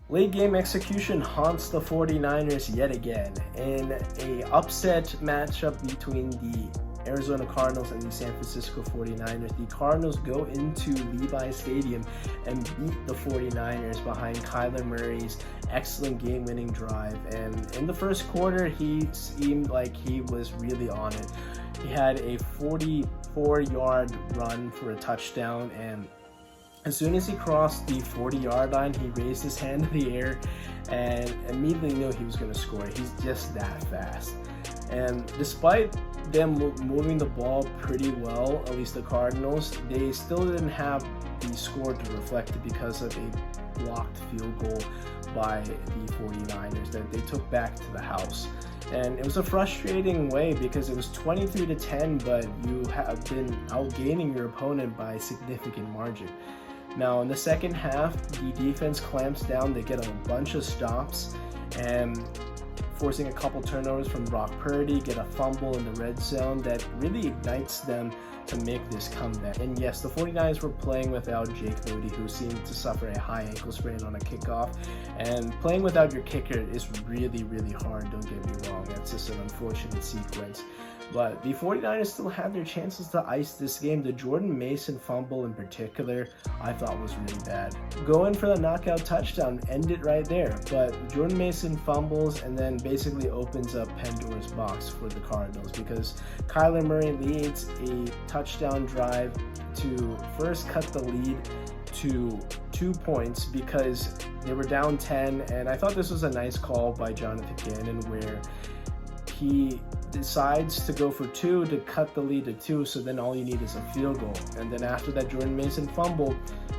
Late game execution haunts the 49ers yet again in a upset matchup between the Arizona Cardinals and the San Francisco 49ers. The Cardinals go into Levi Stadium and beat the 49ers behind Kyler Murray's excellent game-winning drive. And in the first quarter, he seemed like he was really on it. He had a 44-yard run for a touchdown, and as soon as he crossed the 40-yard line, he raised his hand in the air and immediately knew he was going to score. He's just that fast. And despite them moving the ball pretty well, at least the Cardinals, they still didn't have the score to reflect it because of a blocked field goal by the 49ers that they took back to the house. And it was a frustrating way because it was 23-10, but you have been outgaining your opponent by a significant margin. Now in the second half, the defense clamps down. They get a bunch of stops and forcing a couple turnovers from Brock Purdy, get a fumble in the red zone that really ignites them to make this comeback. And yes, the 49ers were playing without Jake Moody, who seemed to suffer a high ankle sprain on a kickoff. And playing without your kicker is really, really hard, don't get me wrong. That's just an unfortunate sequence. But the 49ers still had their chances to ice this game. The Jordan Mason fumble in particular, I thought was really bad. Going for the knockout touchdown, end it right there. But Jordan Mason fumbles and then basically opens up Pandora's box for the Cardinals because Kyler Murray leads a touchdown drive to first cut the lead to 2 points because they were down 10. And I thought this was a nice call by Jonathan Gannon where he decides to go for 2 to cut the lead to 2, so then all you need is a field goal. And then after that Jordan Mason fumble,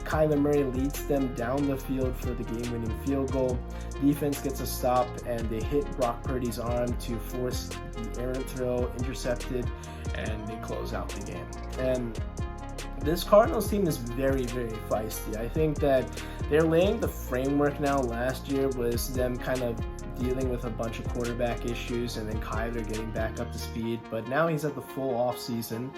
Kyler Murray leads them down the field for the game-winning field goal. Defense gets a stop and they hit Brock Purdy's arm to force the errant throw, intercepted, and they close out the game. And this Cardinals team is very, very feisty. I think that they're laying the framework now. Last year was them kind of dealing with a bunch of quarterback issues and then Kyler getting back up to speed, but now he's at the full off season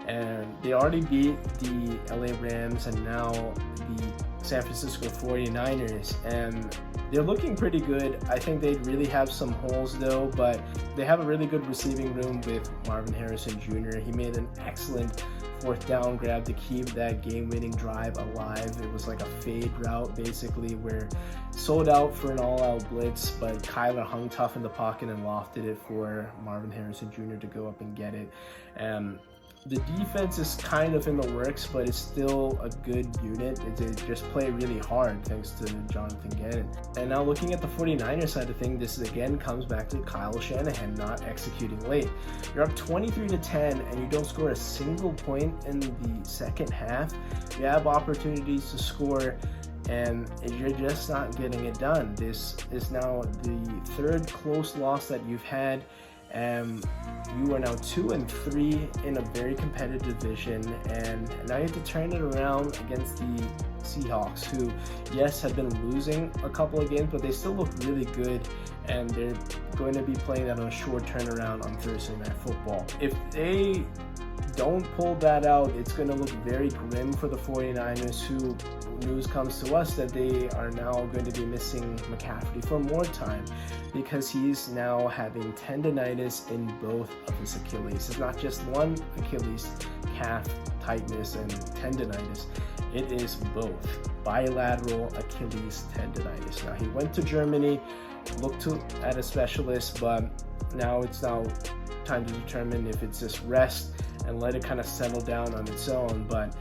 and they already beat the LA Rams and now the San Francisco 49ers, and they're looking pretty good. I think they really have some holes though, but they have a really good receiving room with Marvin Harrison Jr. He made an excellent fourth down grab to keep that game-winning drive alive. It was like a fade route basically where sold out for an all-out blitz, but Kyler hung tough in the pocket and lofted it for Marvin Harrison Jr. to go up and get it. The defense is kind of in the works, but it's still a good unit. They just play really hard thanks to Jonathan Gannon. And now looking at the 49ers side of things, this again comes back to Kyle Shanahan not executing late. You're up 23-10 and you don't score a single point in the second half. You have opportunities to score and you're just not getting it done. This is now the third close loss that you've had. You are now 2-3 in a very competitive division, and now you have to turn it around against the Seahawks, who yes have been losing a couple of games, but they still look really good, and they're going to be playing that on a short turnaround on Thursday Night Football. If they don't pull that out, it's going to look very grim for the 49ers, who news comes to us that they are now going to be missing McCaffrey for more time because he's now having tendonitis in both of his Achilles. It's not just one Achilles, calf tightness and tendonitis. It is both bilateral Achilles tendonitis. Now he went to Germany, looked at a specialist, but now it's time to determine if it's just rest and let it kind of settle down on its own. But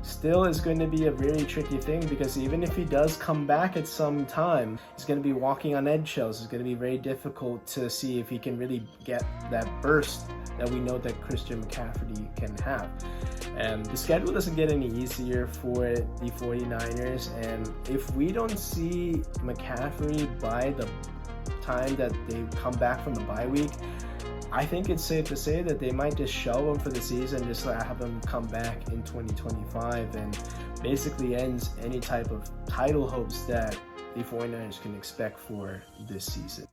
still is going to be a very tricky thing because even if he does come back at some time, he's going to be walking on eggshells. It's going to be very difficult to see if he can really get that burst that we know that Christian McCaffrey can have. And the schedule doesn't get any easier for the 49ers, and if we don't see McCaffrey by the time that they come back from the bye week, I think it's safe to say that they might just shelve him for the season, just have him come back in 2025, and basically ends any type of title hopes that the 49ers can expect for this season.